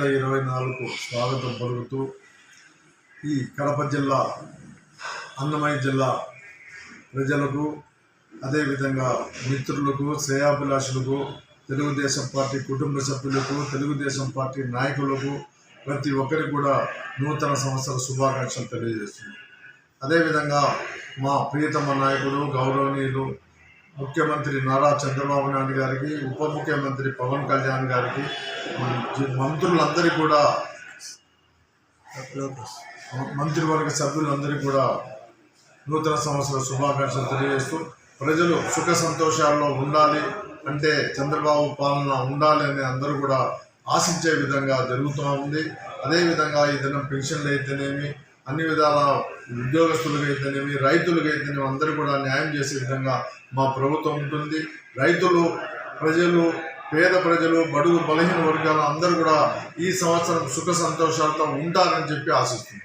2024 స్వాగతం పలుకుతూ ఈ కడప జిల్లా అన్నమయ్య జిల్లా ప్రజలకు అదేవిధంగా మిత్రులకు శ్రేయాభిలాషులకు తెలుగుదేశం పార్టీ కుటుంబ సభ్యులకు తెలుగుదేశం పార్టీ నాయకులకు ప్రతి ఒక్కరికి కూడా నూతన సంవత్సర శుభాకాంక్షలు తెలియజేస్తుంది. అదేవిధంగా మా ప్రియతమ నాయకులు గౌరవనీయులు ముఖ్యమంత్రి నారా చంద్రబాబు నాయుడు గారికి, ఉప ముఖ్యమంత్రి పవన్ కళ్యాణ్ గారికి, మంత్రులందరికీ కూడా మంత్రివర్గ సభ్యులందరికీ కూడా నూతన సంవత్సర శుభాకాంక్షలు తెలియజేస్తూ ప్రజలు సుఖ సంతోషాల్లో ఉండాలి అంటే చంద్రబాబు పాలన ఉండాలి అని అందరూ కూడా ఆశించే విధంగా జరుగుతూ ఉంది. అదేవిధంగా ఈ దినం పెన్షన్లు అయితేనేమి, అన్ని విధాల ఉద్యోగస్తులకు అయితేనేమి, రైతులకు అయితేనేమి అందరూ కూడా న్యాయం చేసే విధంగా మా ప్రభుత్వం ఉంటుంది. రైతులు, ప్రజలు, పేద ప్రజలు, బడుగు బలహీన వర్గాలు అందరూ కూడా ఈ సంవత్సరం సుఖ సంతోషాలతో ఉంటారని చెప్పి ఆశిస్తుంది.